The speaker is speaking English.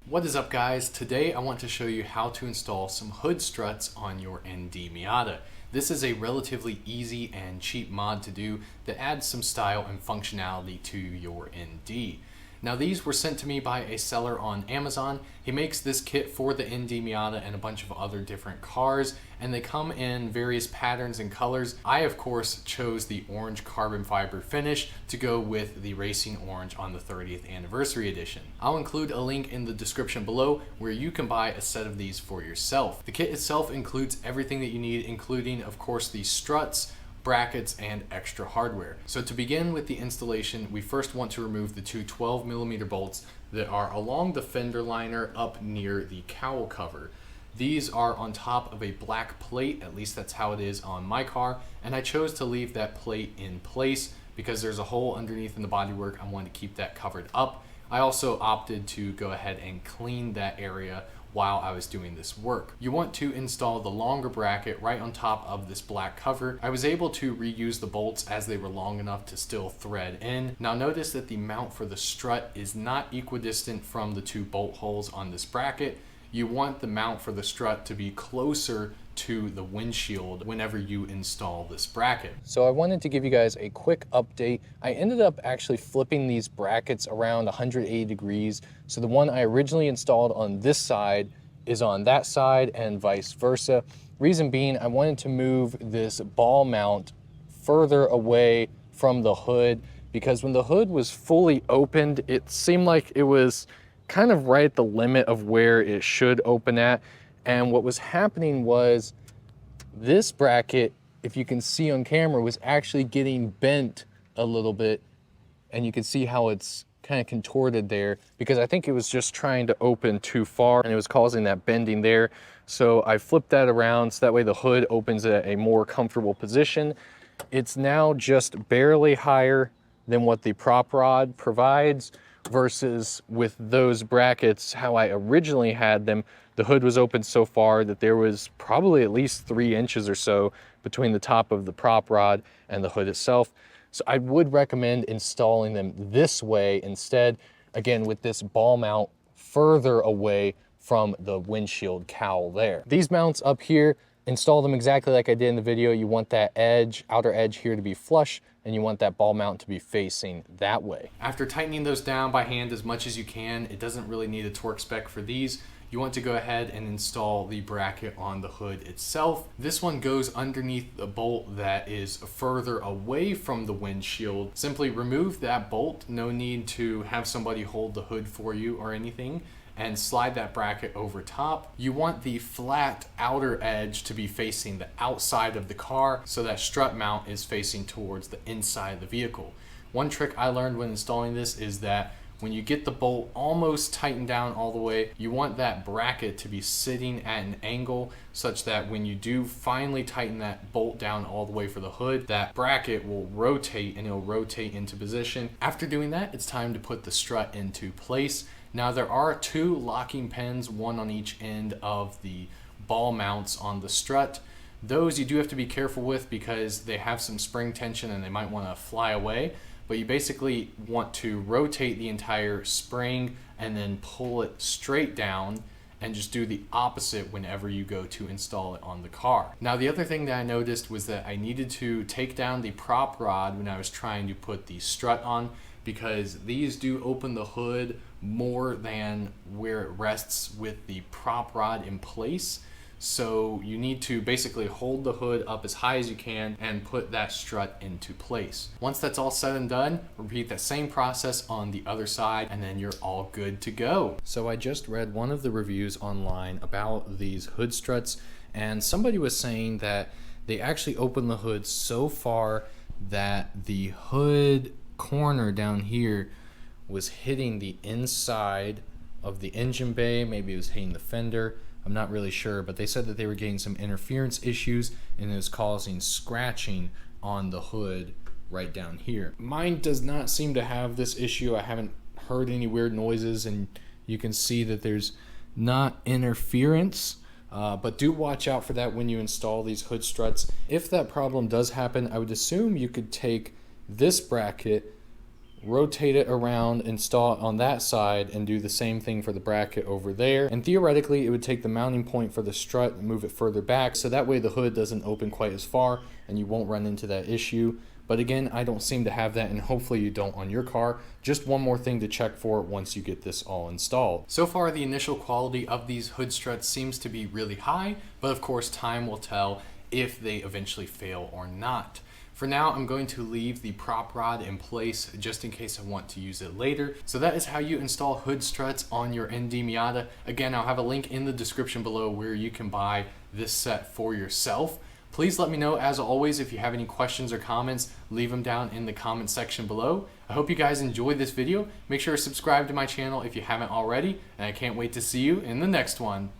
What is up, guys? Today I want to show you how to install some hood struts on your ND Miata. This is a relatively easy and cheap mod to do that adds some style and functionality to your ND. Now, these were sent to me by a seller on Amazon. He makes this kit for the ND Miata and a bunch of other different cars, and they come in various patterns and colors. I, of course, chose the orange carbon fiber finish to go with the racing orange on the 30th anniversary edition. I'll include a link in the description below where you can buy a set of these for yourself. The kit itself includes everything that you need, including, of course, the struts, brackets, and extra hardware. So to begin with the installation, we first want to remove the two 12mm bolts that are along the fender liner up near the cowl cover. These are on top of a black plate, at least that's how it is on my car, and I chose to leave that plate in place because there's a hole underneath in the bodywork. I wanted to keep that covered up. I also opted to go ahead and clean that area while I was doing this work. You want to install the longer bracket right on top of this black cover. I was able to reuse the bolts as they were long enough to still thread in. Now notice that the mount for the strut is not equidistant from the two bolt holes on this bracket. You want the mount for the strut to be closer to the windshield whenever you install this bracket. So I wanted to give you guys a quick update. I ended up actually flipping these brackets around 180 degrees. So the one I originally installed on this side is on that side and vice versa. Reason being, I wanted to move this ball mount further away from the hood because when the hood was fully opened, it seemed like it was kind of right at the limit of where it should open at. And what was happening was this bracket, if you can see on camera, was actually getting bent a little bit. And you can see how it's kind of contorted there because I think it was just trying to open too far and it was causing that bending there. So I flipped that around so that way the hood opens at a more comfortable position. It's now just barely higher than what the prop rod provides versus with those brackets, how I originally had them. The hood was open so far that there was probably at least 3 inches or so between the top of the prop rod and the hood itself. So I would recommend installing them this way instead, again, with this ball mount further away from the windshield cowl there. These mounts up here, install them exactly like I did in the video. You want that edge, outer edge here to be flush, and you want that ball mount to be facing that way. After tightening those down by hand as much as you can, it doesn't really need a torque spec for these. You want to go ahead and install the bracket on the hood itself. This one goes underneath the bolt that is further away from the windshield. Simply remove that bolt. No need to have somebody hold the hood for you or anything, and slide that bracket over top. You want the flat outer edge to be facing the outside of the car so that strut mount is facing towards the inside of the vehicle. One trick I learned when installing this is that when you get the bolt almost tightened down all the way, you want that bracket to be sitting at an angle such that when you do finally tighten that bolt down all the way for the hood, that bracket will rotate and it'll rotate into position. After doing that, it's time to put the strut into place. Now there are 2 locking pins, one on each end of the ball mounts on the strut. Those you do have to be careful with because they have some spring tension and they might want to fly away. But you basically want to rotate the entire spring and then pull it straight down and just do the opposite whenever you go to install it on the car. Now, the other thing that I noticed was that I needed to take down the prop rod when I was trying to put the strut on because these do open the hood more than where it rests with the prop rod in place. So you need to basically hold the hood up as high as you can and put that strut into place. Once that's all said and done, repeat that same process on the other side and then you're all good to go. So I just read one of the reviews online about these hood struts and somebody was saying that they actually open the hood so far that the hood corner down here was hitting the inside of the engine bay. Maybe it was hitting the fender. I'm not really sure, but they said that they were getting some interference issues and it was causing scratching on the hood right down here. Mine does not seem to have this issue. I haven't heard any weird noises and you can see that there's not interference, but do watch out for that when you install these hood struts. If that problem does happen, I would assume you could take this bracket, rotate it around, install it on that side, and do the same thing for the bracket over there. And theoretically, it would take the mounting point for the strut and move it further back, so that way the hood doesn't open quite as far and you won't run into that issue. But again, I don't seem to have that, and hopefully you don't on your car. Just one more thing to check for once you get this all installed. So far, the initial quality of these hood struts seems to be really high, but of course time will tell if they eventually fail or not. For now, I'm going to leave the prop rod in place just in case I want to use it later. So that is how you install hood struts on your ND Miata. Again, I'll have a link in the description below where you can buy this set for yourself. Please let me know, as always, if you have any questions or comments, leave them down in the comment section below. I hope you guys enjoyed this video. Make sure to subscribe to my channel if you haven't already, and I can't wait to see you in the next one.